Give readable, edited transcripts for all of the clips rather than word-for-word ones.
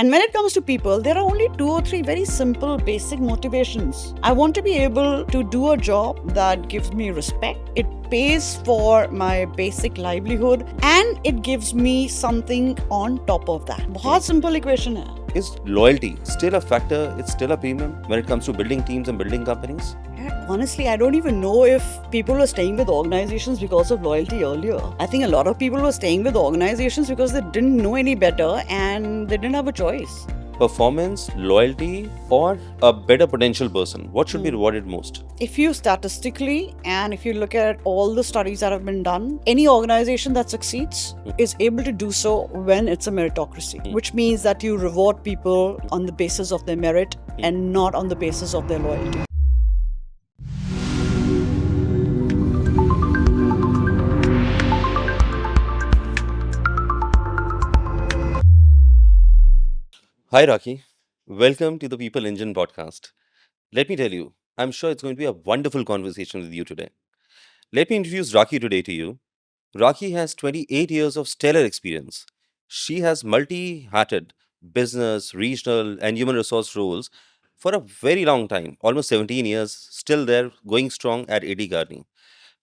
And when it comes to people, there are only 2 or 3 very simple, basic motivations. I want to be able to do a job that gives me respect. It pays for my basic livelihood and it gives me something on top of that. बहुत simple equation है. Is loyalty still a factor? It's still a premium when it comes to building teams and building companies? Honestly, I don't even know if people were staying with organizations because of loyalty earlier. I think a lot of people were staying with organizations because they didn't know any better and they didn't have a choice. Performance, loyalty, or a better potential person? What should be rewarded most? If you statistically and if you look at all the studies that have been done, any organization that succeeds is able to do so when it's a meritocracy, which means that you reward people on the basis of their merit and not on the basis of their loyalty. Hi, Raki. Welcome to the People Engine podcast. Let me tell you, I'm sure it's going to be a wonderful conversation with you today. Let me introduce Raki today to you. Raki has 28 years of stellar experience. She has multi-hatted business, regional, and human resource roles for a very long time, almost 17 years, still there, going strong at AD Garni.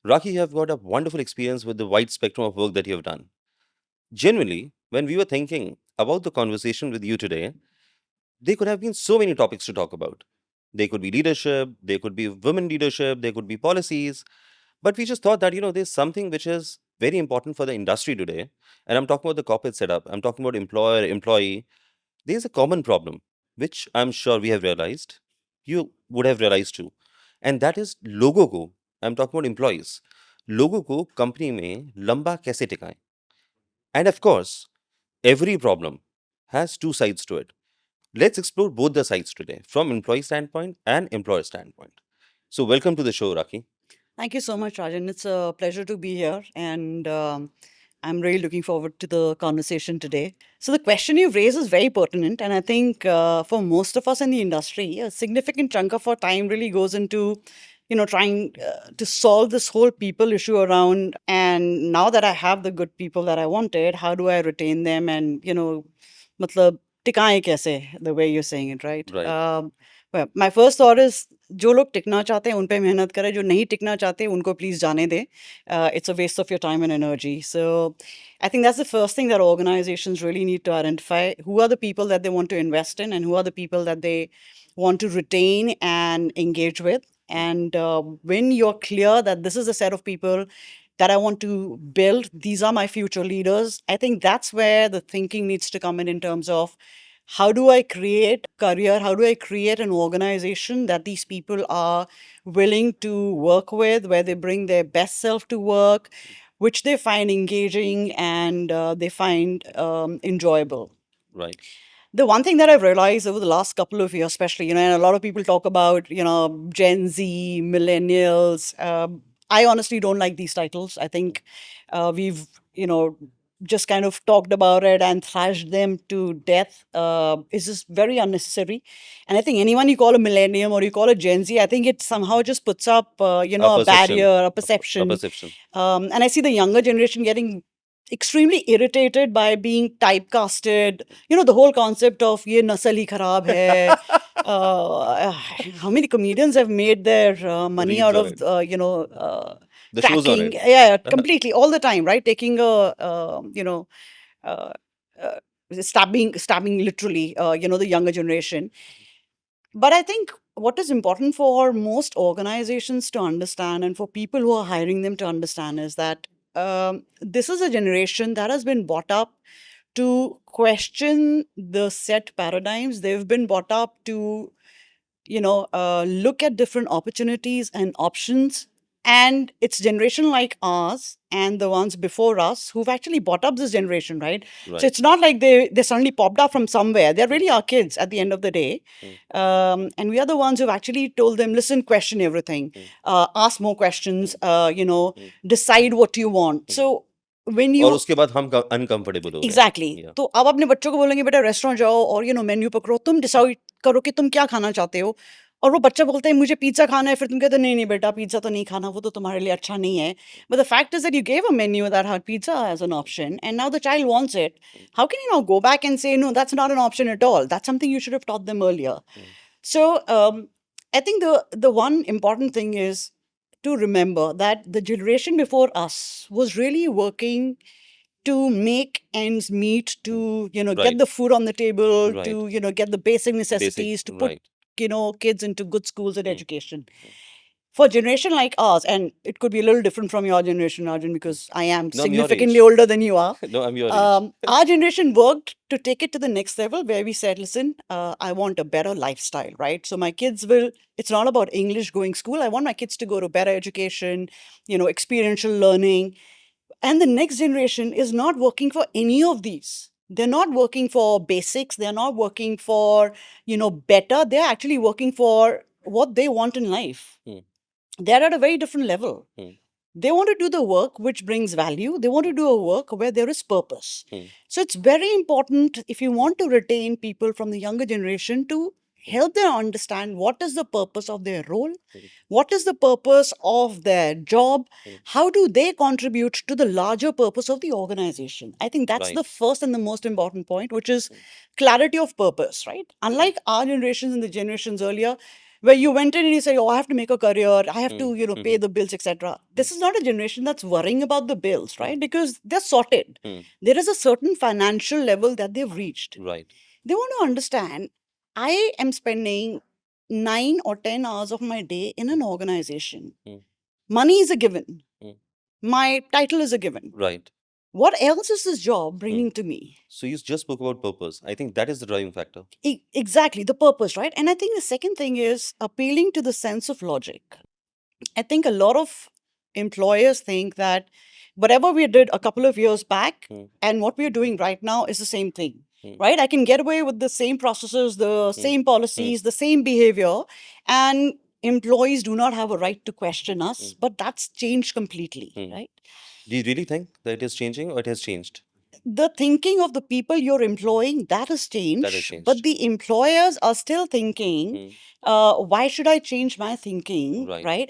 Raki, you have got a wonderful experience with the wide spectrum of work that you have done. Genuinely, when we were thinking about the conversation with you today, there could have been so many topics to talk about. They could be leadership, there could be women leadership, there could be policies. But we just thought that, there's something which is very important for the industry today. And I'm talking about the corporate setup, I'm talking about employer, employee. There's a common problem, which I'm sure we have realized, you would have realized too. And that is logo को, I'm talking about employees. लोगों को company में लंबा कैसे टिकाएं? And of course, every problem has two sides to it. Let's explore both the sides today, from employee standpoint and employer standpoint. So, welcome to the show, Raki. Thank you so much, Rajan. It's a pleasure to be here, and I'm really looking forward to the conversation today. So, the question you've raised is very pertinent, and I think for most of us in the industry, a significant chunk of our time really goes into trying to solve this whole people issue around. And now that I have the good people that I wanted, how do I retain them? And matlab, टिकाएं कैसे, the way you're saying it, right? Right. Well, my first thought is जो लोग टिकना चाहते हैं उन पे मेहनत करें, जो नहीं टिकना चाहते उनको प्लीज जाने दें. It's a waste of your time and energy. So I think that's the first thing that organizations really need to identify. Who are the people that they want to invest in and who are the people that they want to retain and engage with. And when you're clear that this is a set of people that I want to build, these are my future leaders, I think that's where the thinking needs to come in terms of how do I create career? How do I create an organization that these people are willing to work with, where they bring their best self to work, which they find engaging and they find enjoyable. Right. The one thing that I've realized over the last couple of years, especially, and a lot of people talk about, Gen Z, millennials. I honestly don't like these titles. I think we've, just kind of talked about it and thrashed them to death. It's just very unnecessary. And I think anyone you call a millennium or you call a Gen Z, I think it somehow just puts up, a perception. barrier, a A perception. perception. And I see the younger generation getting extremely irritated by being typecasted. The whole concept of ye nasal hi kharab hai. How many comedians have made their money Reads out on of, it. The shows on tracking? it. Yeah, completely, all the time, right? Taking a, uh, uh, stabbing literally, the younger generation. But I think what is important for most organizations to understand and for people who are hiring them to understand is that this is a generation that has been brought up to question the set paradigms. They've been brought up to, look at different opportunities and options. And it's generation like ours and the ones before us who've actually brought up this generation, right? Right. So it's not like they suddenly popped up from somewhere. They're really our kids at the end of the day. And we are the ones who've actually told them, listen, question everything, ask more questions, decide what you want. So when you और उसके बाद हम uncomfortable हो गए. Exactly Yeah. तो अब अपने बच्चों को बोलेंगे बेटा रेस्टोरेंट जाओ और मेन्यू पकड़ो, तुम डिसाइड करो कि तुम क्या खाना चाहते हो. और वो बच्चा बोलता है मुझे पिज़्ज़ा खाना है, फिर तुम कहते हो नहीं, नहीं बेटा पिज़्ज़ा तो नहीं खाना, वो तो तुम्हारे लिए अच्छा नहीं है। But the fact is that you gave a menu that had pizza as an option and now the child wants it. Mm, How can you now go back and say, no, that's not an option at all? That's something you should have taught them earlier. mm, So I think the one important thing is to remember that the generation before us was really working to make ends meet, to get Right, the food on the table, to right. get the basic Basic, necessities, to put right. kids into good schools and Mm, education. mm, For a generation like ours, and it could be a little different from your generation, Arjun, mm. because I am No, I'm your significantly age. older than you are. No, I'm your age. Our generation worked to take it to the next level, where we said, listen, I want a better lifestyle, right? So my kids will, it's not about English going school. I want my kids to go to better education, experiential learning. And the next generation is not working for any of these. They're not working for basics. They're not working for, better. They're actually working for what they want in life. Mm, They're at a very different level. mm, They want to do the work which brings value. They want to do a work where there is purpose. mm, So it's very important, if you want to retain people from the younger generation, to mm, help them understand what is the purpose of their role, mm, what is the purpose of their job, mm. how do they contribute to the larger purpose of the organization. I think that's the Right. first and the most important point, which is Mm, clarity of purpose, right? mm, Unlike our generations and the generations earlier, where you went in and you say, oh, I have to make a career, I have mm, to, pay mhm, the bills, etc. mm, This is not a generation that's worrying about the bills, mm, right? Because they're sorted. mm. There is a certain financial level that they've reached. Right. They want to understand, I am spending 9 or 10 hours of my day in an organization. Mm, Money is a given. mm. My title is a given. Right. What else is this job Mm. bringing to me? So you just spoke about purpose. I think that is the driving factor. Exactly, the purpose, right? And I think the second thing is appealing to the sense of logic. I think a lot of employers think that whatever we did a couple of years back Mm, and what we're doing right now is the same thing, mm, right? I can get away with the same processes, the mm, same mm, policies, the same behavior, and employees do not have a right to question us, mm, but that's changed completely, mm. right? Do you really think that it is changing or it has changed? The thinking of the people you're employing, that has That has changed, but changed. the employers are still thinking, Mm, why should I change my thinking, right. right?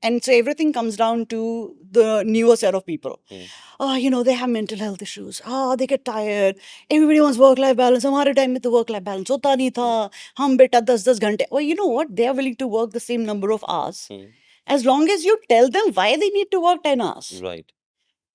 And so everything comes down to the newer set of people. Mm, Oh, they have mental health issues. Oh, they get tired. Everybody wants work-life balance. हमारे time में तो work-life balance होता नहीं था. mm, हम बेटा 10-10 घंटे. Well, you know what? They are willing to work the same number of hours mm. as long as you tell them why they need to work 10 hours. Right.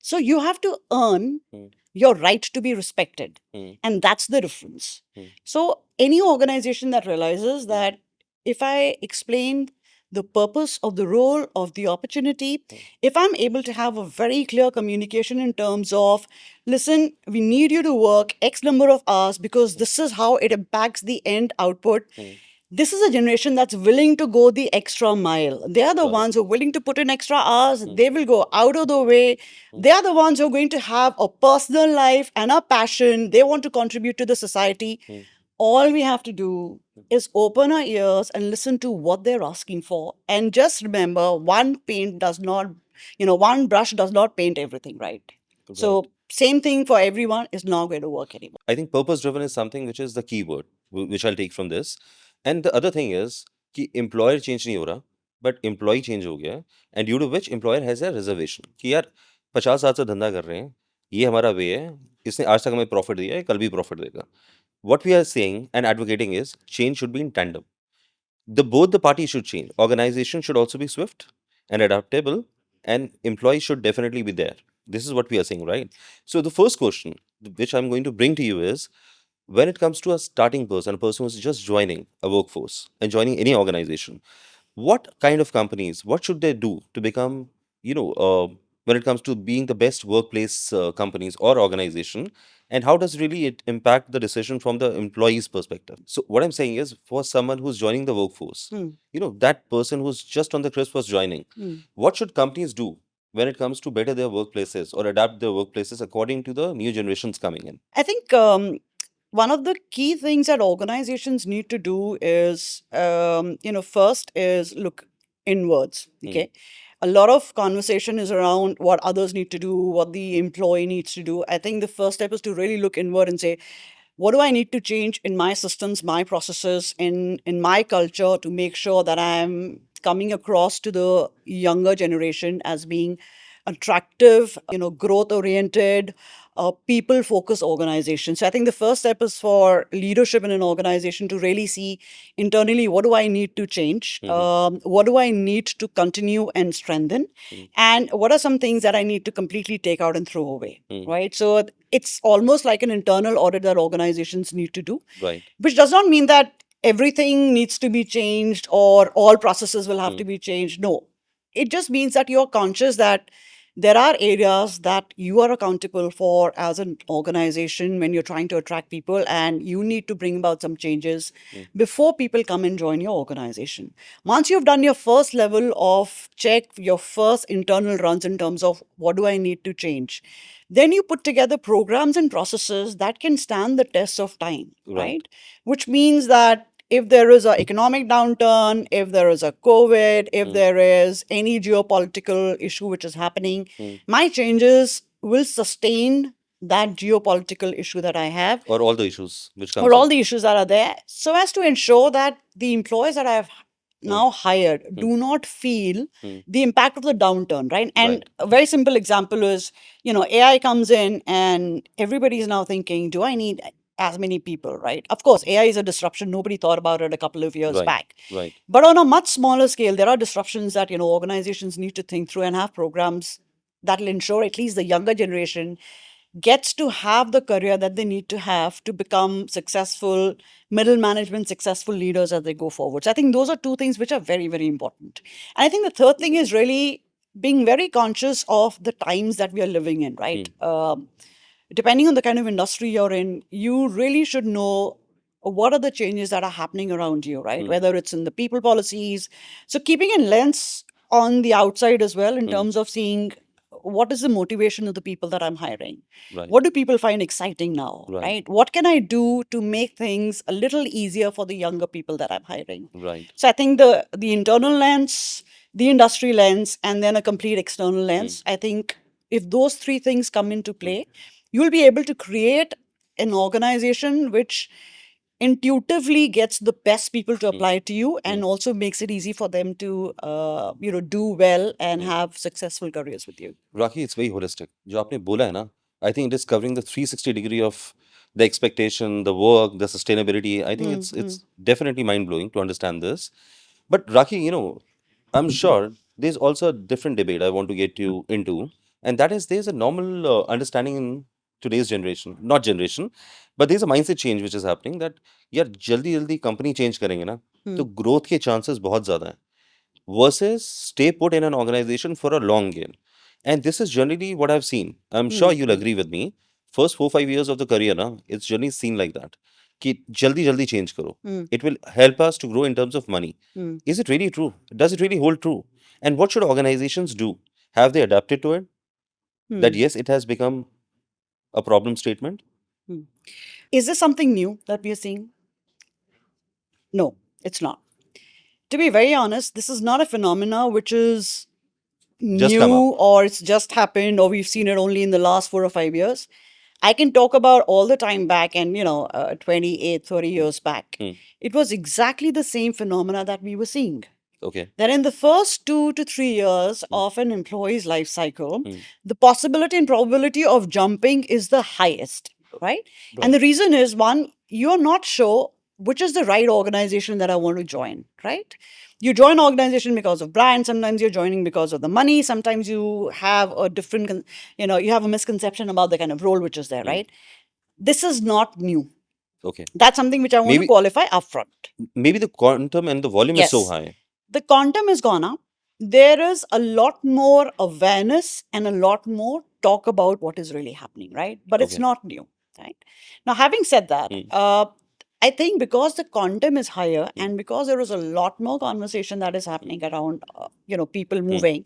So you have to earn Mm, your right to be respected. mm, And that's the difference. mm, So any organization that realizes mm, that if I explain the purpose of the role of the opportunity, mm, if I'm able to have a very clear communication in terms of, listen, we need you to work X number of hours because this is how it impacts the end output. mm. This is a generation that's willing to go the extra mile. They are the Right. ones who are willing to put in extra hours. Mm, They will go out of the way. mm, They are the ones who are going to have a personal life and a passion. They want to contribute to the society. mm, All we have to do mm. is open our ears and listen to what they're asking for. And just remember, one brush does not paint everything, right? Right. So, same thing for everyone is not going to work anymore. I think purpose driven is something which is the key word, which I'll take from this. And the other thing is कि employer change नहीं हो रहा, but employee change हो गया है, and due to which employer has a reservation कि यार 50 साल से धंधा कर रहे हैं, ये हमारा वे है, इसने आज तक हमें प्रॉफिट दिया है, कल भी प्रॉफिट देगा. What we are saying and advocating is change should be in tandem. Both the parties should change. Organization should also be swift and adaptable, and employees should definitely be there. This is what we are saying, right? So the first question which I'm going to bring to you is, when it comes to a starting person, a person who's just joining a workforce and joining any organization, what kind of companies, what should they do to become, when it comes to being the best workplace companies or organization, and how does really it impact the decision from the employee's perspective? So what I'm saying is, for someone who's joining the workforce, Hmm. that person who's just on the crisp was joining, Hmm. what should companies do when it comes to better their workplaces or adapt their workplaces according to the new generations coming in? I think one of the key things that organizations need to do is, first is look inwards. Hmm. Okay. A lot of conversation is around what others need to do, what the employee needs to do. I think the first step is to really look inward and say, what do I need to change in my systems, my processes, in my culture to make sure that I'm coming across to the younger generation as being attractive, growth oriented, people focused organization. So I think the first step is for leadership in an organization to really see internally, what do I need to change? What do I need to continue and strengthen? And what are some things that I need to completely take out and throw away? Right. So it's almost like an internal audit that organizations need to do, Right. which does not mean that everything needs to be changed or all processes will have to be changed. No, it just means that you're conscious that there are areas that you are accountable for as an organization when you're trying to attract people, and you need to bring about some changes before people come and join your organization. Once you've done your first level of check, your first internal runs in terms of what do I need to change, then you put together programs and processes that can stand the test of time, Right. right? Which means that if there is an economic downturn, if there is a COVID, if there is any geopolitical issue which is happening, my changes will sustain that geopolitical issue that I have, Or all the issues which comes or all up. the issues that are there, so as to ensure that the employees that I have now hired do not feel the impact of the downturn, right? And Right. a very simple example is, AI comes in and everybody is now thinking, do I need as many people, right? Of course, AI is a disruption. Nobody thought about it a couple of years Right. back. Right. But on a much smaller scale, there are disruptions that, organizations need to think through and have programs that will ensure at least the younger generation gets to have the career that they need to have to become successful middle management, successful leaders as they go forward. So I think those are two things which are very, very important. And I think the third thing is really being very conscious of the times that we are living in, right? Depending on the kind of industry you're in, you really should know what are the changes that are happening around you, right? Whether it's in the people policies. So keeping a lens on the outside as well in terms of seeing what is the motivation of the people that I'm hiring? Right. What do people find exciting now, Right. right? What can I do to make things a little easier for the younger people that I'm hiring? Right. So I think the internal lens, the industry lens, and then a complete external lens. I think if those three things come into play, you'll be able to create an organization which intuitively gets the best people to apply to you and also makes it easy for them to do well and have successful careers with you. Rocky, it's very holistic. जो आपने बोला है ना, I think it is covering the 360 degree of the expectation, the work, the sustainability. I think it's definitely mind blowing to understand this. But Rocky, I'm sure there's also a different debate I want to get you into, and that is there's a normal understanding in today's generation, not generation, but there's a mindset change which is happening that यार जल्दी जल्दी company change करेंगे ना तो growth के chances बहुत ज्यादा हैं versus stay put in an organization for a long game. And this is generally what I've seen. I'm sure you'll agree with me. First 4-5 years of the career, na, it's generally seen like that. कि जल्दी जल्दी change करो. It will help us to grow in terms of money. Is it really true? Does it really hold true? And what should organizations do? Have they adapted to it? That yes, it has become a problem statement? Is this something new that we are seeing? No, it's not. To be very honest, this is not a phenomena which is Just come new up. or it's just happened or we've seen it only in the last 4 or 5 years. I can talk about all the time back and, 28, 30 years back. It was exactly the same phenomena that we were seeing. Okay. That in the first 2 to 3 years of an employee's life cycle, the possibility and probability of jumping is the highest, right? And the reason is, one, you're not sure which is the right organization that I want to join, right? You join an organization because of brand. Sometimes you're joining because of the money. Sometimes you have a different, you have a misconception about the kind of role which is there, right? This is not new. Okay. That's something which I want to Maybe- qualify upfront. Maybe the quantum and the volume is so Yes. high. The quantum has gone up. There is a lot more awareness and a lot more talk about what is really happening, right? But it's Okay. not new, right? Now, having said that, I think because the quantum is higher and because there is a lot more conversation that is happening around, people moving,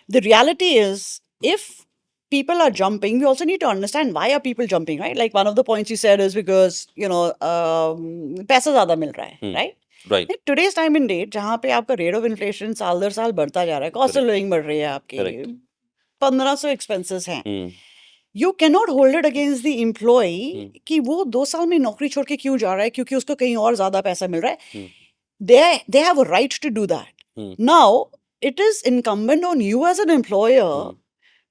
the reality is if people are jumping, we also need to understand why are people jumping, right? Like one of the points you said is because, पैसा ज़्यादा मिल रहा है, right? Right. Today's time and date, जहाँ पे आपका rate of inflation साल दर साल बढ़ता जा रहा है, कॉस्ट ऑफ लिविंग बढ़ रही है आपकी, Correct. 1500 एक्सपेंसेस हैं, You cannot hold it against the Hmm. employee कि वो 2 साल में नौकरी छोड़ के क्यों जा रहा है क्योंकि उसको कहीं और ज़्यादा पैसा मिल रहा है. Hmm. They have a right to do that. Hmm. Now, it is incumbent on you as an employer Hmm.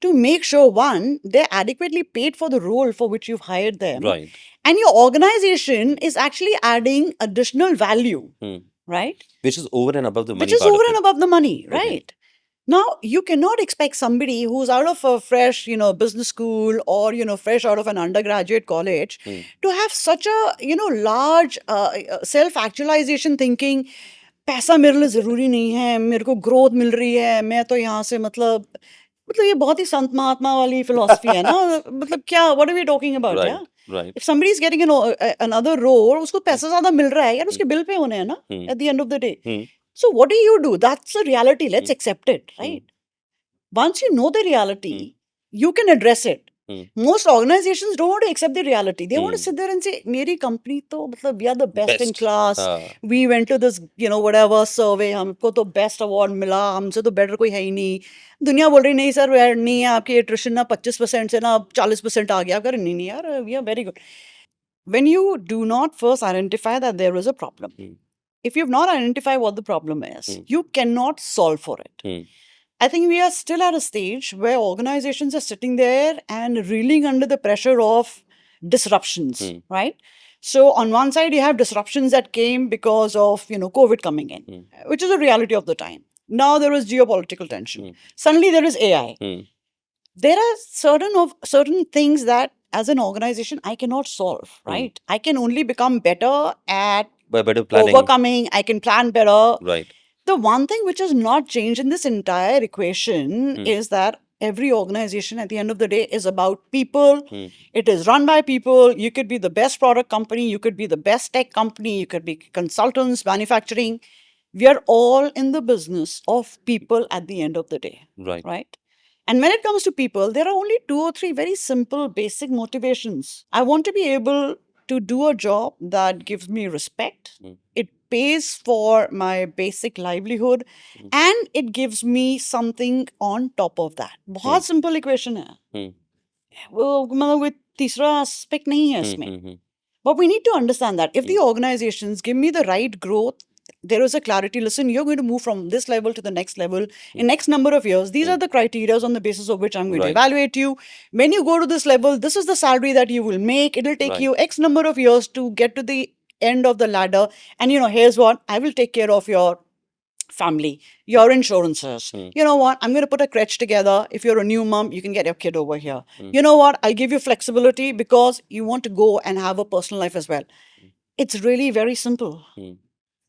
to make sure, one, they're adequately paid for the role for which you've hired them, Right. and your organization is actually adding additional value, Hmm. right? Which is over and above the Which money is part over of and it. above the money, Okay. right? Now, you cannot expect somebody who's out of a fresh, business school or, fresh out of an undergraduate college Hmm. to have such a, large self-actualization thinking. पैसा मेरे लिए ज़रूरी नहीं है, मेरे को growth मिल रही है, मैं तो यहाँ से मतलब ये बहुत ही संत महात्मा वाली फिलॉसफी है ना, मतलब क्या, what are we talking about, या? Right. Right. If somebody is getting another role, उसको पैसा ज़्यादा मिल रहा है यार, उसके बिल पे होने हैं ना, Hmm. at the end of the day. Hmm. So what do you do? That's the reality. Let's Hmm. accept it, right? Once you know the reality, you can address it. Hmm. Most organizations don't want to accept the reality. They want to Hmm. sit there and say, "मेरी company तो मतलब we are the best in Best. class. Ah. We went to this, whatever survey. हमको तो best award मिला. हमसे तो better कोई है ही नहीं. दुनिया बोल रही नहीं सर, नहीं है आपकी attrition ना 25% से ना 40% आ गया. आप कह रहे नहीं यार, we are very good. When you do not first identify that there is a problem, Hmm. if you've not identified what the problem is, you cannot solve for it. Hmm. I think we are still at a stage where organizations are sitting there and reeling under the pressure of disruptions, right? So on one side, you have disruptions that came because of, COVID coming in, which is a reality of the time. Now there is geopolitical tension. Suddenly there is AI. There are certain things that as an organization I cannot solve, right? I can only become better at By better planning. overcoming. I can plan better. Right. The one thing which has not changed in this entire equation is that every organization at the end of the day is about people. It is run by people. You could be the best product company, you could be the best tech company, you could be consultants, manufacturing. We are all in the business of people at the end of the day. Right. Right? And when it comes to people, there are only 2 or 3 very simple, basic motivations. I want to be able to do a job that gives me respect. It pays for my basic livelihood, and it gives me something on top of that. बहुत simple equation है. वो मतलब कोई तीसरा aspect नहीं है इसमें. But we need to understand that if the organizations give me the right growth, there is a clarity. Listen, you're going to move from this level to the next level in X number of years. These are the criteria on the basis of which I'm going to Right. evaluate you. When you go to this level, this is the salary that you will make. It'll take Right. you X number of years to get to the end of the ladder. And here's what I will take care of your family, your insurances. You know what? I'm going to put a crèche together. If you're a new mom, you can get your kid over here. You know what? I'll give you flexibility because you want to go and have a personal life as well. It's really very simple.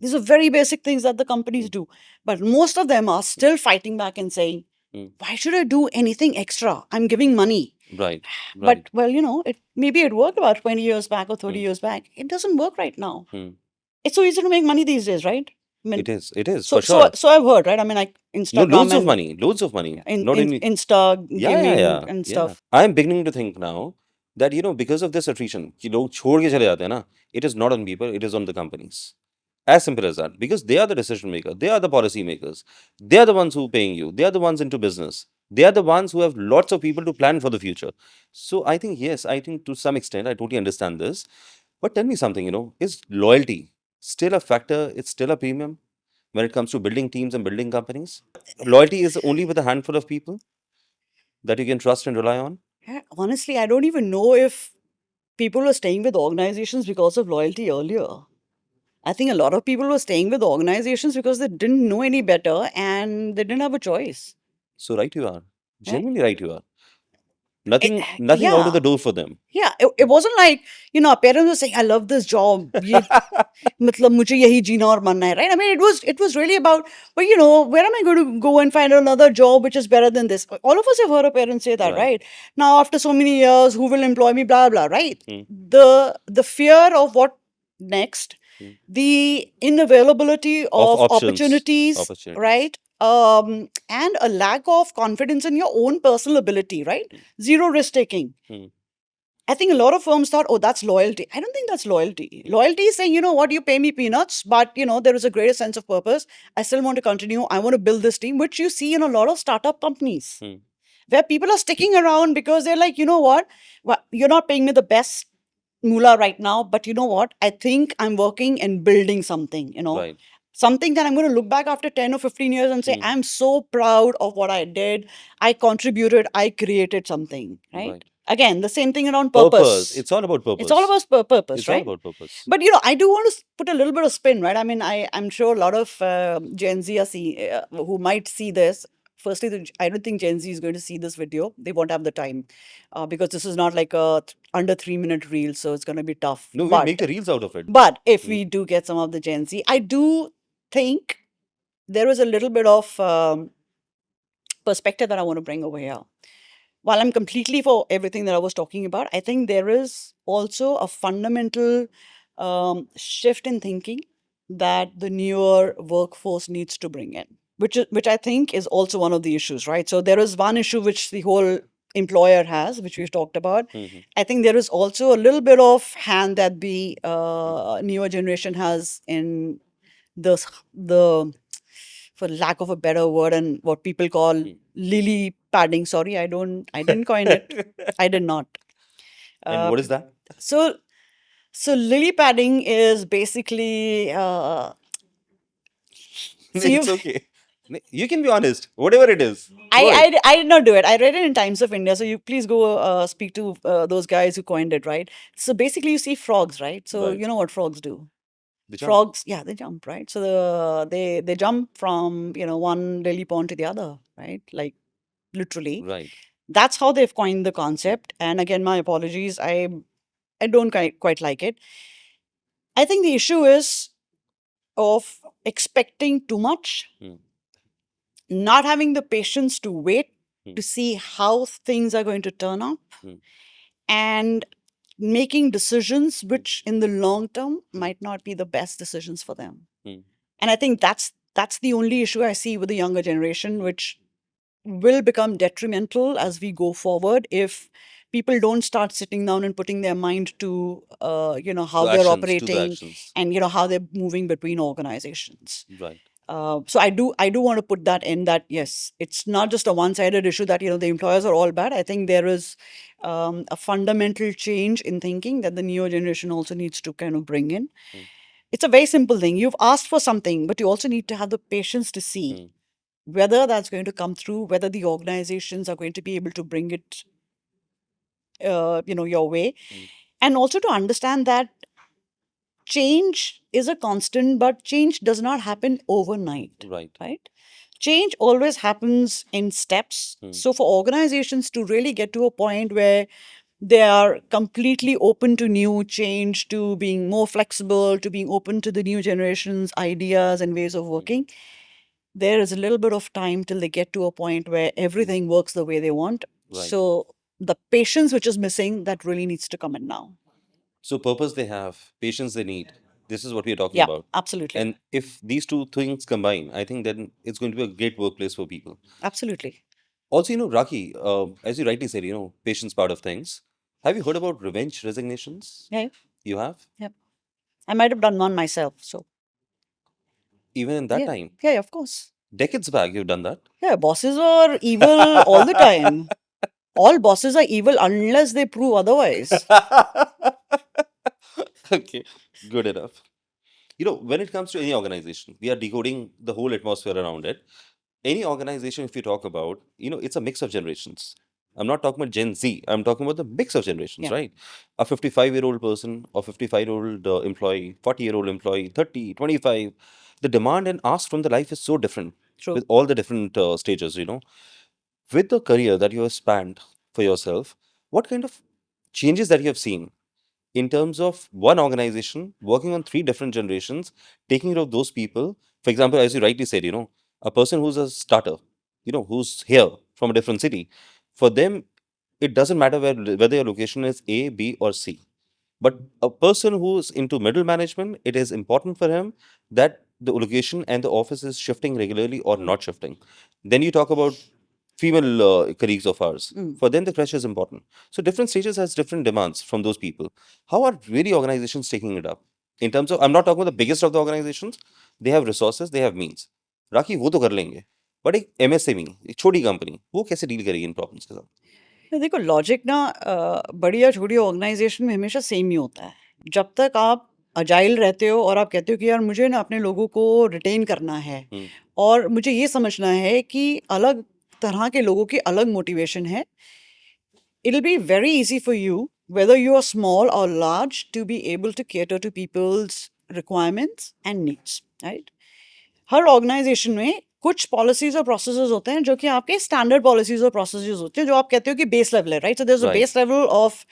These are very basic things that the companies do. But most of them are still fighting back and saying, why should I do anything extra? I'm giving money. Right. But, well, maybe it worked about 20 years back or 30 years back. It doesn't work right now. It's so easy to make money these days, right? I mean, It is so, for sure. so I've heard, right? I mean, like No, Instagram loads of and money. Loads of money. Not in Insta gaming and stuff. I'm beginning to think now that because of this attrition, कि लोग छोड़ के चले जाते हैं ना, it is not on people, it is on the companies. As simple as that. Because they are the decision maker, they are the policy makers, they are the ones who are paying you, they are the ones into business, they are the ones who have lots of people to plan for the future. So I think yes, I think to some extent I totally understand this. But tell me something, is loyalty still a factor? It's still a premium when it comes to building teams and building companies? Loyalty is only with a handful of people that you can trust and rely on? Yeah, honestly, I don't even know if people were staying with organizations because of loyalty earlier. I think a lot of people were staying with organizations because they didn't know any better and they didn't have a choice. So right you are. Yeah. Genuinely right you are. Nothing out of yeah. the door for them. Yeah, it wasn't like, our parents were saying, I love this job. ये मतलब मुझे यही जीना और मरना है, right? I mean, it was really about, but where am I going to go and find another job which is better than this? All of us have heard our parents say that, right? Now, after so many years, who will employ me, blah, blah, right? The fear of what next, the inavailability of opportunities, right? And a lack of confidence in your own personal ability, right? Zero risk taking. I think a lot of firms thought, oh, that's loyalty. I don't think that's loyalty. Loyalty is saying, you know what, you pay me peanuts, but there is a greater sense of purpose. I still want to continue. I want to build this team, which you see in a lot of startup companies. where people are sticking around because they're like, you know what? You're not paying me the best moolah right now, but you know what? I think I'm working and building something, Right. something that I'm going to look back after 10 or 15 years and say, Hmm. I'm so proud of what I did. I contributed, I created something, right? Right. Again, the same thing around Purpose. purpose. It's all about It's all purpose. about purpose, It's all right? about purpose. But I do want to put a little bit of spin, right? I mean, I'm sure a lot of Gen Z who might see this. Firstly, I don't think Gen Z is going to see this video. They won't have the time because this is not like a under 3 minute reel, so it's going to be tough. No, we'll make the reels out of it. But if Mm. we do get some of the Gen Z, I do think there is a little bit of perspective that I want to bring over here. While I'm completely for everything that I was talking about, I think there is also a fundamental shift in thinking that the newer workforce needs to bring in, which I think is also one of the issues, right? So there is one issue which the whole employer has, which we've talked about. Mhm. I think there is also a little bit of hand that the newer generation has in the for lack of a better word, and what people call Mm. lily padding. Sorry, I didn't coin it. I did not. And Uh, what is that? so so lily padding is basically so It's you've okay. You can be honest. Whatever it is. Go ahead. I did not do it. I read it in Times of India. So you please go speak to those guys who coined it, right? So basically, you see frogs, right? So Right. you know what frogs do? The jump. Frogs, yeah, they jump, right? So they jump from one lily pond to the other, right? Like literally. Right. That's how they've coined the Mm. concept. And again, my apologies. I don't quite like it. I think the issue is of expecting too much, Mm. not having the patience to wait Mm. to see how things are going to turn up, Mm. and making decisions which in the long term might not be the best decisions for them. Mm. And I think that's the only issue I see with the younger generation, which will become detrimental as we go forward if people don't start sitting down and putting their mind to how To they're actions. To the operating, actions. and how they're moving between organizations. Right. So I do want to put that in, that yes, it's not just a one-sided issue that the employers are all bad. I think there is a fundamental change in thinking that the newer generation also needs to kind of bring in. Mm. It's a very simple thing. You've asked for something, but you also need to have the patience to see Mm. whether that's going to come through, whether the organizations are going to be able to bring it, your way, Mm. and also to understand that change is a constant, but change does not happen overnight, Right. right? Change always happens in steps. Mm. So for organizations to really get to a point where they are completely open to new change, to being more flexible, to being open to the new generation's ideas and ways of Mm. working, there is a little bit of time till they get to a point where Mm. everything works the way they want. Right. So the patience which is missing, that really needs to come in now. So purpose they have, patience they need. This is what we're talking Yeah, about. absolutely. And if these two things combine, I think then it's going to be a great workplace for people. Absolutely. Also, Raki, as you rightly said, patience part of things. Have you heard about revenge resignations? Yeah. You have? Yeah. I might have done one myself. So Even in that yeah. time? Yeah, of course. Decades back, you've done that? Yeah, bosses are evil all the time. All bosses are evil unless they prove otherwise. Okay, good enough. When it comes to any organization, we are decoding the whole atmosphere around it. Any organization, if you talk about, it's a mix of generations. I'm not talking about Gen Z. I'm talking about the mix of generations, Yeah. right? A 55-year-old person, or 55-year-old employee, 40-year-old employee, 30, 25. The demand and ask from the life is so different True. with all the different stages, With the career that you have spanned for yourself, what kind of changes that you have seen in terms of one organization working on three different generations, taking care of those people? For example, as you rightly said, a person who's a starter, who's here from a different city, for them, it doesn't matter whether your location is A, B, or C. But a person who's into middle management, it is important for him that the location and the office is shifting regularly or not shifting. Then you talk about female colleagues of ours. Mm. For them, the crush is important. So different stages has different demands from those people. How are really organizations taking it up? In terms of, I'm not talking about the biggest of the organizations. They have resources, they have means. Raki, वो तो कर लेंगे. But एक MSME, एक छोटी company, वो कैसे deal करेगी इन प्रॉब्लम्स के साथ? देखो लॉजिक ना बड़ी या छोटी ऑर्गेनाइजेशन में हमेशा सेम ही होता है। जब तक आप अजाइल रहते हो और आप कहते हो कि यार मुझे ना अपने लोगों को रिटेन करना है हम्म, और मुझे ये समझना है कि अलग तरह के लोगों की अलग मोटिवेशन है, it'll be very easy for you, whether you are small or large, to be able to cater to people's requirements and needs, right? हर ऑर्गेनाइजेशन में कुछ पॉलिसीज और प्रोसेसेस होते हैं जो कि आपके स्टैंडर्ड पॉलिसीज और प्रोसेसेस होते हैं जो आप कहते हो कि बेस लेवल है, right? So there is a right. Base level of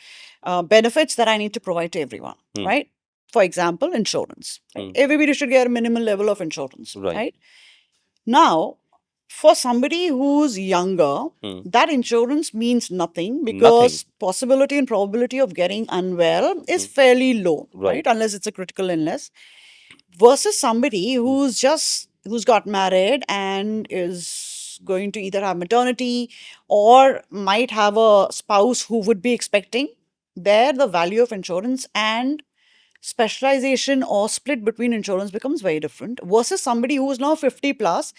benefits that I need to provide to everyone, hmm, right? For example, insurance. Right? Hmm, Everybody should get a minimal level of insurance, right. right? Now, for somebody who's younger, hmm, that insurance means nothing nothing. because possibility and probability of getting unwell is fairly low, right? Right. Unless it's a critical illness. Versus somebody who's got married and is going to either have maternity or might have a spouse who would be expecting, there the value of insurance and specialization or split between insurance becomes very different versus somebody who is now 50 plus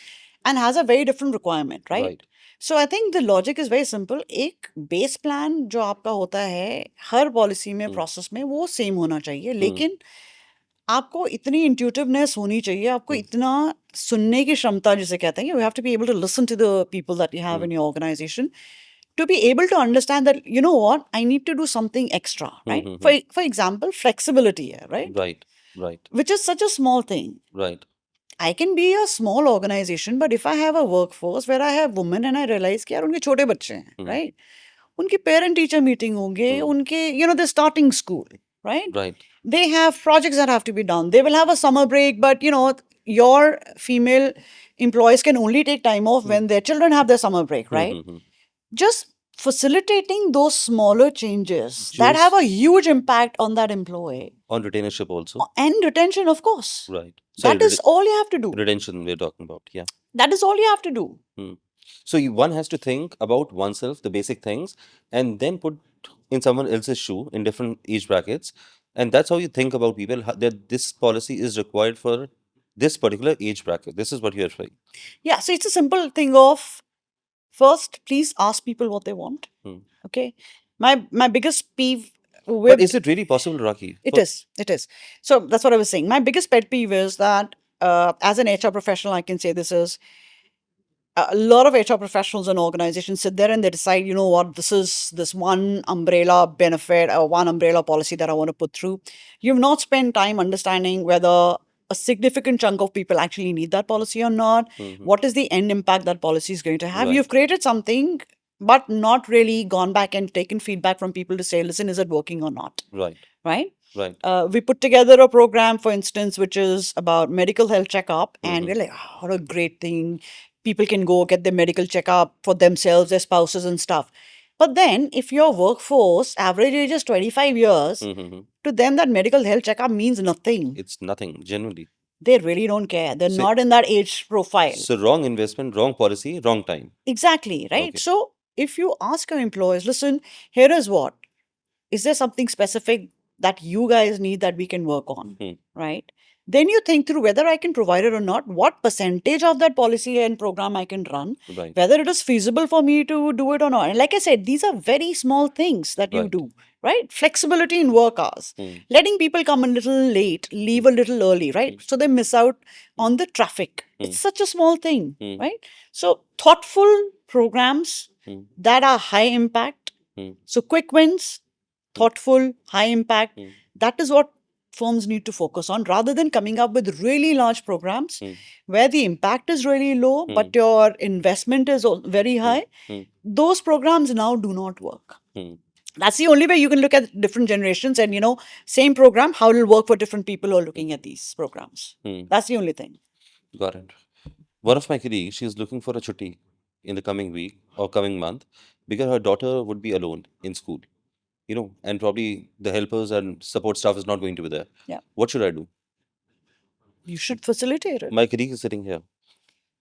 and has a very different requirement, right? Right. So I think the logic is very simple. एक base plan जो आपका होता है हर policy में process में वो same होना चाहिए, लेकिन आपको इतनी इंट्यूटिवनेस होनी चाहिए, आपको इतना सुनने की क्षमता जिसे कहते हैं, you have to be able to listen to the people that you have in your organisation to be able to understand that, you know what, I need to do something extra, right? For example, flexibility here, right? Right. Right. Which is such a small thing. Right. I can be a small organization, but if I have a workforce where I have women and I realize कि यार उनके छोटे बच्चे हैं, right? उनकी parent teacher meeting होंगे, उनके, you know, they're starting school, right? Right. They have projects that have to be done. They will have a summer break, but you know, your female employees can only take time off when their children have their summer break, right? Just facilitating those smaller changes that have a huge impact on that employee On retainership also. and retention, of course. Right. That is all you have to do. Retention we're talking about. Yeah. That is all you have to do. So one has to think about oneself, the basic things, and then put in someone else's shoe in different age brackets. And that's how you think about people, that this policy is required for this particular age bracket. This is what you're saying. Yeah, so it's a simple thing of first, please ask people what they want. Okay. My biggest peeve with But is it really possible, Rocky? It is. So that's what I was saying. My biggest pet peeve is that as an HR professional, I can say this is a lot of HR professionals and organizations sit there and they decide, you know what, this is this one umbrella benefit or one umbrella policy that I want to put through. You've not spent time understanding whether a significant chunk of people actually need that policy or not. What is the end impact that policy is going to have? Right. You've created something, but not really gone back and taken feedback from people to say, listen, is it working or not? Right. Right? Right. We put together a program, for instance, which is about medical health checkup, and we're like, oh, what a great thing. People can go get their medical checkup for themselves, their spouses, and stuff. But then, if your workforce average age is 25 years, to them that medical health checkup means nothing. It's nothing, genuinely. They really don't care. They're not in that age profile. So wrong investment, wrong policy, wrong time. Exactly, right? Okay. So if you ask your employees, listen, here is what. Is there something specific that you guys need that we can work on, right? Then you think through whether I can provide it or not, what percentage of that policy and program I can run, Right. whether it is feasible for me to do it or not. And like I said, these are very small things that you Right. do, right? Flexibility in work hours, letting people come a little late, leave a little early, right? So they miss out on the traffic. It's such a small thing, right? So thoughtful programs that are high impact. So quick wins, thoughtful, high impact. That is what firms need to focus on rather than coming up with really large programs where the impact is really low, but your investment is very high. Those programs now do not work. That's the only way you can look at different generations and, you know, same program, how it will work for different people who are looking at these programs. That's the only thing. Got it. One of my colleagues, she is looking for a chutti in the coming week or coming month because her daughter would be alone in school, you know, and probably the helpers and support staff is not going to be there. Yeah. What should I do? You should facilitate it. My colleague is sitting here.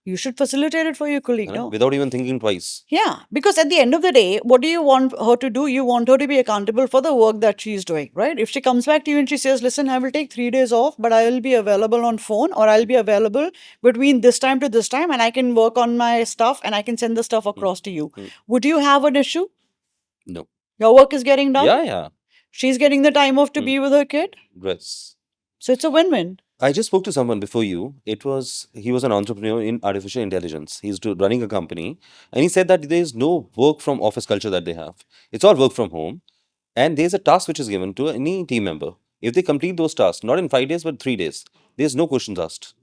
You should facilitate it for your colleague, है ना? no? Without even thinking twice. Yeah, because at the end of the day, what do you want her to do? You want her to be accountable for the work that she's doing, right? If she comes back to you and she says, listen, I will take 3 days off, but I will be available on phone, or I'll be available between this time to this time, and I can work on my stuff and I can send the stuff across to you. Would you have an issue? No. Your work is getting done. Yeah. She's getting the time off to be with her kid. Yes. So it's a win-win. I just spoke to someone before you. He was an entrepreneur in artificial intelligence. He's running a company, and he said that there is no work from office culture that they have. It's all work from home, and there's a task which is given to any team member. If they complete those tasks, not in 5 days but 3 days, there's no questions asked,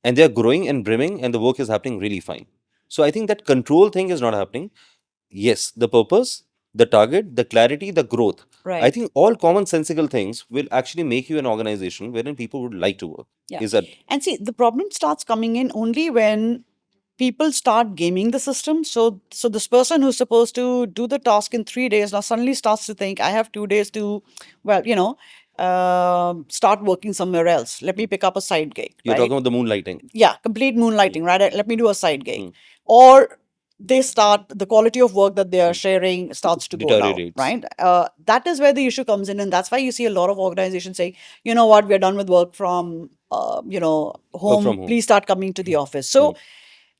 and they are growing and brimming, and the work is happening really fine. So I think that control thing is not happening. Yes, the purpose, the target, the clarity, the growth. Right. I think all commonsensical things will actually make you an organization wherein people would like to work. Yeah. Is that And see, the problem starts coming in only when people start gaming the system. So this person who's supposed to do the task in 3 days now suddenly starts to think, I have 2 days to, well, start working somewhere else. Let me pick up a side gig. you're right? talking about the moonlighting? Yeah, complete moonlighting, right? Let me do a side gig. Or the quality of work that they are sharing starts to go down, Deteriorates. right? That is where the issue comes in. And that's why you see a lot of organizations say, you know what, we're done with work from, home. from home. Please start coming to the office. So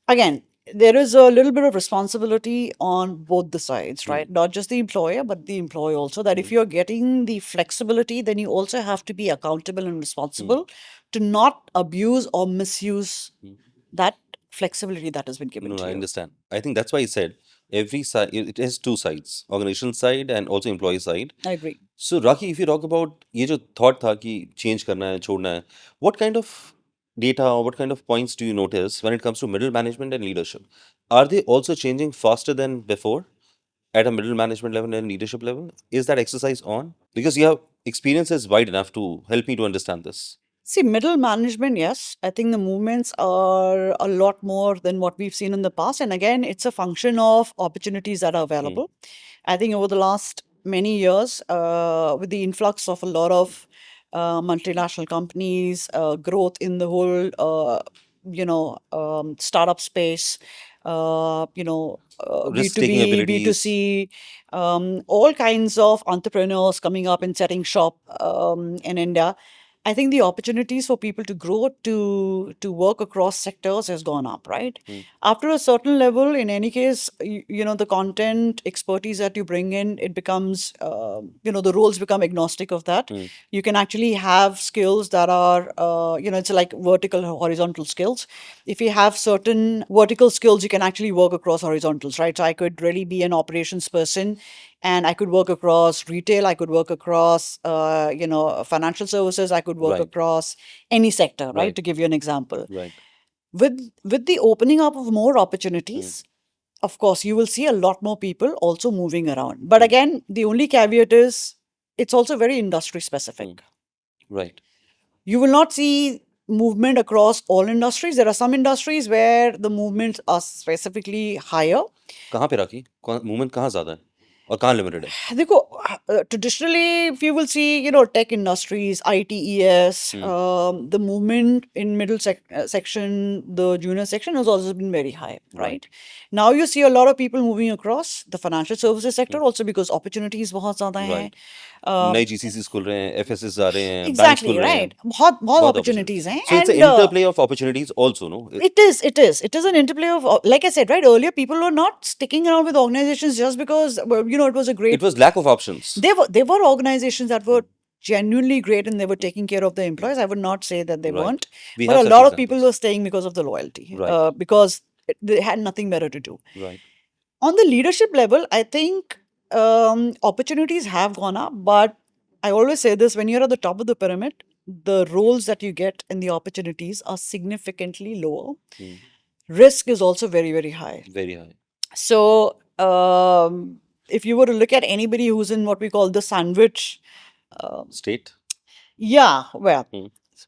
again, there is a little bit of responsibility on both the sides, right? Not just the employer, but the employee also. That if you're getting the flexibility, then you also have to be accountable and responsible to not abuse or misuse that flexibility that has been given No, to I you. understand. I think that's why I said every side, it has two sides, organizational side and also employee side. I agree. So Raki, if you talk about ये जो thought था कि change करना है, छोड़ना है, what kind of data or what kind of points do you notice when it comes to middle management and leadership? Are they also changing faster than before at a middle management level and leadership level? Is that exercise on? Because your experience is wide enough to help me to understand this. See, middle management, yes. I think the movements are a lot more than what we've seen in the past. And again, it's a function of opportunities that are available. I think over the last many years, with the influx of a lot of multinational companies, growth in the whole, startup space, Risk-taking B2B, abilities. B2C, all kinds of entrepreneurs coming up and setting shop in India. I think the opportunities for people to grow to work across sectors has gone up, right? After a certain level, in any case, the content expertise that you bring in, it becomes, the roles become agnostic of that. You can actually have skills that are, it's like vertical, horizontal skills. If you have certain vertical skills, you can actually work across horizontals, right? So I could really be an operations person and I could work across retail, I could work across, financial services, I could work Right. across any sector, right? Right. To give you an example. Right. With the opening up of more opportunities, of course, you will see a lot more people also moving around. But again, the only caveat is it's also very industry specific. Right. You will not see movement across all industries. There are some industries where the movements are specifically higher. कहाँ पे राखी? Movement कहाँ ज़्यादा है? और कहाँ limited है? देखो, traditionally, if you will see, tech industries, ITES, the movement in middle section, the junior section has also been very high, right? Now you see a lot of people moving across the financial services sector also because opportunities बहुत ज़्यादा हैं. Right. नई GCCs खुल रहे हैं, FSs आ रहे हैं, banks Exactly, खुल रहे हैं. right. बहुत बहुत opportunities हैं. So it's an And, interplay of opportunities also, no? It is an interplay of, like I said, right, earlier people were not sticking around with organizations just because, it was a great. It was lack of options. There were organizations that were genuinely great and they were taking care of their employees. I would not say that they Right. weren't. We But have a such lot of examples. people were staying because of the loyalty, Right. because they had nothing better to do. Right. On the leadership level, I think opportunities have gone up, but I always say this, when you're at the top of the pyramid, the roles that you get and the opportunities are significantly lower. Risk is also very, very high. Very high. So, if you were to look at anybody who's in what we call the sandwich, State. yeah, well,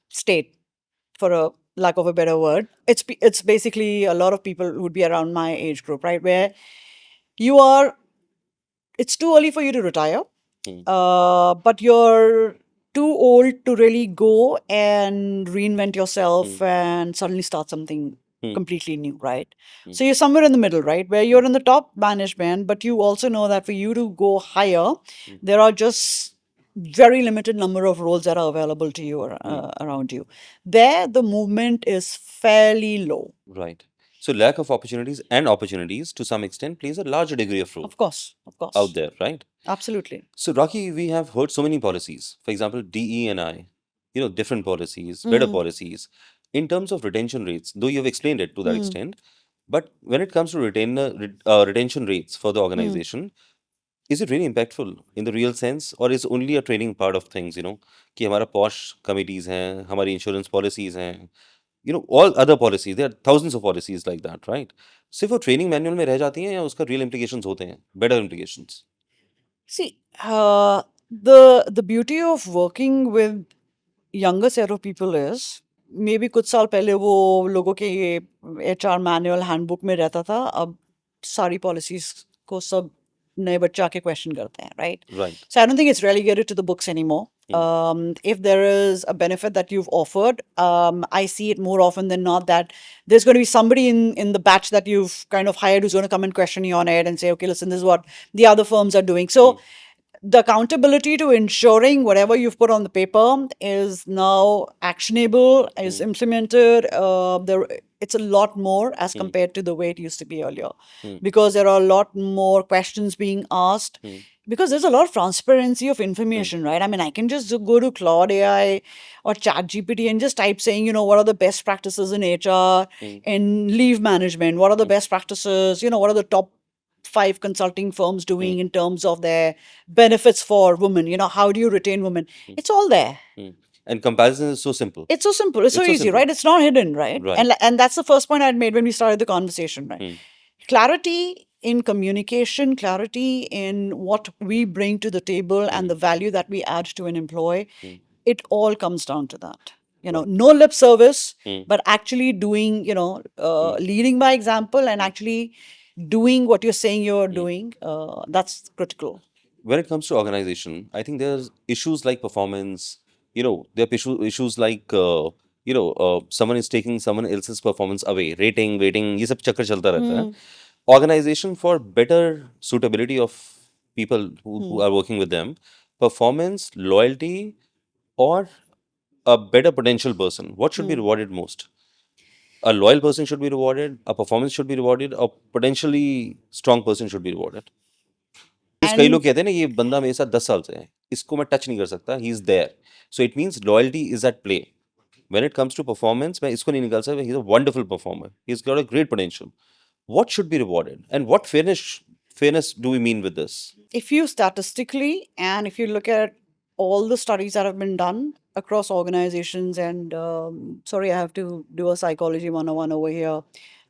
state, for a lack of a better word, it's basically a lot of people who would be around my age group, right? Where you are, it's too early for you to retire, but you're too old to really go and reinvent yourself and suddenly start something completely new, right? Hmm. So you're somewhere in the middle, right? Where you're in the top management, but you also know that for you to go higher, there are just very limited number of roles that are available to you around you. There, the movement is fairly low. Right. So lack of opportunities and opportunities to some extent plays a larger degree of role Of course, out there, right? absolutely. So Rocky, we have heard so many policies. For example, DE and I, different policies, better policies. In terms of retention rates, though you've explained it to that extent, but when it comes to retention rates for the organization, is it really impactful in the real sense, or is only a training part of things? कि हमारा posh committees हैं, हमारी insurance policies हैं, all other policies. There are thousands of policies like that, right? सिर्फ वो training manual में रह जाती हैं या उसका real implications होते हैं, better implications? See, the beauty of working with younger set of people is maybe कुछ साल पहले वो लोगों के ये HR मैनुअल हैंडबुक में रहता था, अब सारी पॉलिसीज को सब नए बच्चे आके क्वेश्चन करते हैं, right? Right. So I don't think it's relegated to the books anymore. If there is a benefit that you've offered, I see it more often than not that there's going to be somebody in the batch that you've kind of hired who's going to come and question you on it and say, okay, listen, this is what the other firms are doing. So the accountability to ensuring whatever you've put on the paper is now actionable, is implemented. It's a lot more as compared to the way it used to be earlier, because there are a lot more questions being asked. Because there's a lot of transparency of information, right? I mean, I can just go to Claude AI or ChatGPT and just type saying, what are the best practices in HR, in leave management? What are the best practices? What are the top 5 consulting firms doing in terms of their benefits for women? How do you retain women? It's all there. And comparison is so simple. It's so simple. It's so It's so easy, simple. right? It's not hidden, right? Right. And that's the first point I'd made when we started the conversation, right? Clarity in communication, clarity in what we bring to the table and the value that we add to an employee, it all comes down to that. No lip service, but actually doing, leading by example and actually doing what you're saying you're doing. That's critical. When it comes to organization, I think there's issues like performance. There are issues like someone is taking someone else's performance away, rating, weighting. ये सब चक्कर चलता रहता है. Organization for better suitability of people who are working with them, performance, loyalty, or a better potential person. What should be rewarded most? A loyal person should be rewarded, a performance should be rewarded, a potentially strong person should be rewarded. Because कई लोग कहते हैं ना ये बंदा मेरे साथ 10 साल से है, इसको मैं टच नहीं कर सकता, he is there. So it means loyalty is at play. When it comes to performance, मैं इसको नहीं निकाल सकता, he's a wonderful performer. He's got a great potential. What should be rewarded? And what fairness do we mean with this? If you statistically, and if you look at all the studies that have been done across organizations, and sorry, I have to do a psychology 101 over here.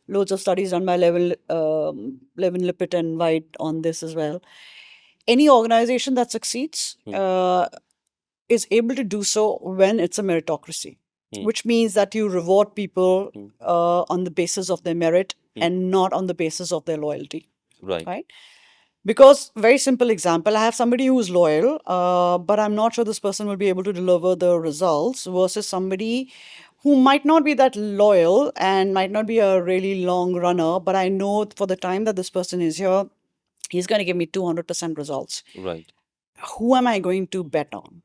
Loads of studies done by Levin Lippitt and White on this as well. Any organization that succeeds is able to do so when it's a meritocracy, which means that you reward people on the basis of their merit and not on the basis of their loyalty. Right? Because, very simple example, I have somebody who's loyal, but I'm not sure this person will be able to deliver the results, versus somebody who might not be that loyal and might not be a really long runner, but I know for the time that this person is here, he's going to give me 200% results. Right. Who am I going to bet on?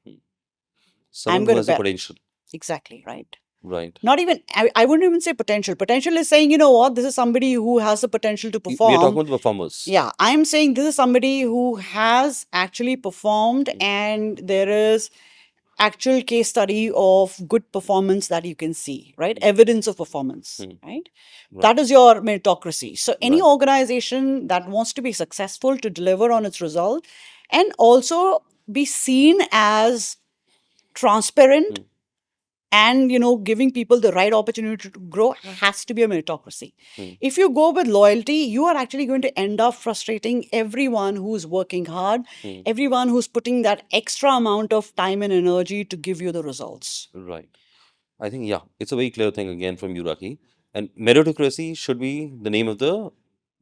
Someone who has a potential. Exactly, right. Right. Not even, I wouldn't even say potential. Potential is saying, you know what, this is somebody who has the potential to perform. We are talking about performers. Yeah, I'm saying this is somebody who has actually performed, and there is actual case study of good performance that you can see, right? Evidence of performance, right? That is your meritocracy. So any organization that wants to be successful, to deliver on its result, and also be seen as transparent and giving people the right opportunity to grow, has to be a meritocracy. If you go with loyalty, you are actually going to end up frustrating everyone who's working hard, everyone who's putting that extra amount of time and energy to give you the results. Right. I think, yeah, it's a very clear thing again from you, Raki. And meritocracy should be the name of the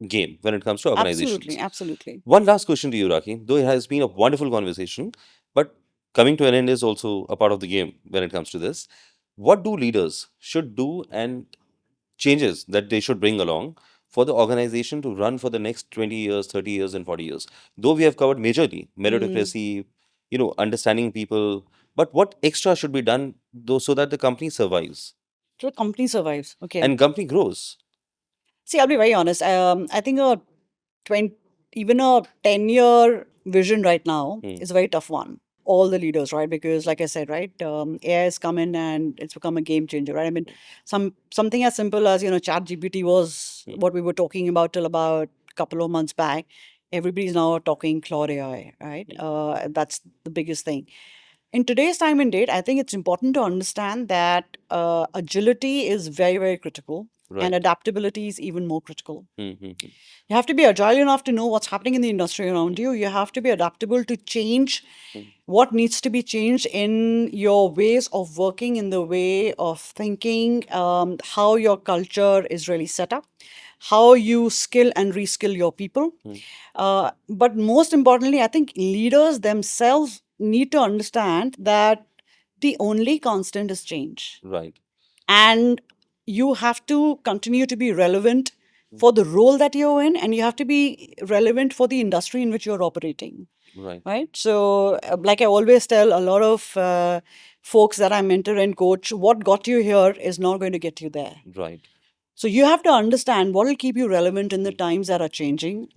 game when it comes to organizations. Absolutely. One last question to you, Raki. Though it has been a wonderful conversation, but coming to an end is also a part of the game when it comes to this. What do leaders should do and changes that they should bring along for the organization to run for the next 20 years, 30 years, and 40 years? Though we have covered majorly meritocracy, understanding people, but what extra should be done though so that the company survives So the company survives. Okay. and company grows? See, I'll be very honest. I think a 20, even a 10-year vision right now is a very tough one. All the leaders, right? Because, like I said, right, AI has come in and it's become a game changer, right? I mean, something as simple as Chat GPT was what we were talking about till about a couple of months back. Everybody's now talking Claude AI, right? That's the biggest thing. In today's time and date, I think it's important to understand that agility is very, very critical, and Right. adaptability is even more critical. Mm-hmm. You have to be agile enough to know what's happening in the industry around you. You have to be adaptable to change what needs to be changed in your ways of working, in the way of thinking, how your culture is really set up, how you skill and reskill your people. But most importantly, I think leaders themselves need to understand that the only constant is change. Right. And you have to continue to be relevant for the role that you're in, and you have to be relevant for the industry in which you're operating. Right. Right. So, like I always tell a lot of folks that I mentor and coach, what got you here is not going to get you there. Right. So, you have to understand what will keep you relevant in the times that are changing.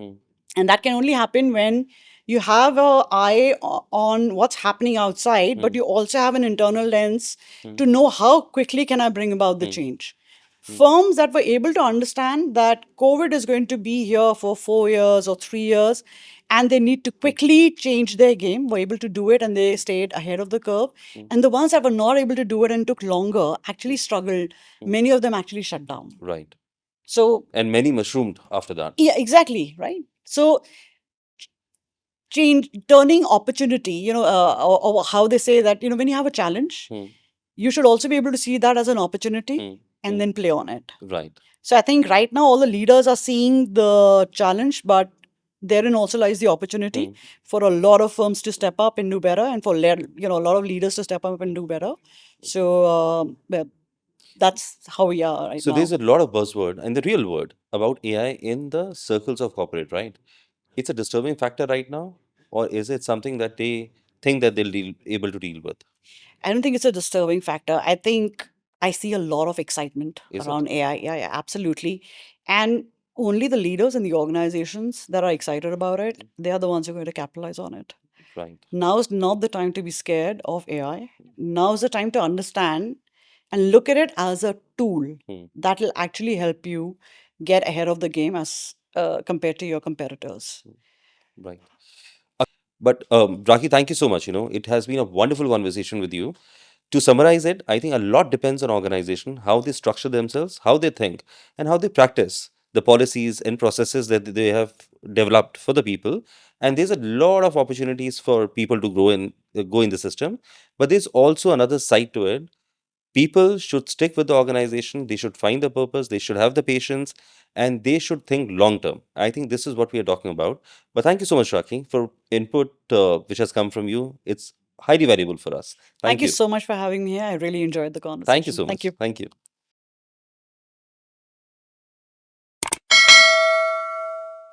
And that can only happen when you have an eye on what's happening outside, but you also have an internal lens to know how quickly can I bring about the change. Firms that were able to understand that COVID is going to be here for 4 years or 3 years, and they need to quickly change their game, were able to do it, and they stayed ahead of the curve. And the ones that were not able to do it and took longer actually struggled. Many of them actually shut down. Right. So, And many mushroomed after that. yeah, exactly, right? So, turning opportunity, or how they say that, when you have a challenge, you should also be able to see that as an opportunity and then play on it. Right. So I think right now all the leaders are seeing the challenge, but therein also lies the opportunity for a lot of firms to step up and do better, and for a lot of leaders to step up and do better. So that's how we are right So now. there's a lot of buzzword and the real word about AI in the circles of corporate, right? It's a disturbing factor right now, or is it something that they think that they'll able to deal with? I don't think it's a disturbing factor. I think I see a lot of excitement Is it? around AI. Yeah, absolutely. And only the leaders in the organizations that are excited about it, they are the ones who are going to capitalize on it. Right. Now is not the time to be scared of AI. Now is the time to understand and look at it as a tool that will actually help you get ahead of the game as compared to your competitors. Right. But Raki, thank you so much. It has been a wonderful conversation with you. To summarize it, I think a lot depends on organization, how they structure themselves, how they think, and how they practice the policies and processes that they have developed for the people. And there's a lot of opportunities for people to go in the system. But there's also another side to it. People should stick with the organization. They should find the purpose. They should have the patience, and they should think long term. I think this is what we are talking about. But thank you so much, Raki, for input which has come from you. It's highly valuable for us. Thank Thank you you. so much for having me here. I really enjoyed the conversation. Thank you so much. Thank you. Thank you.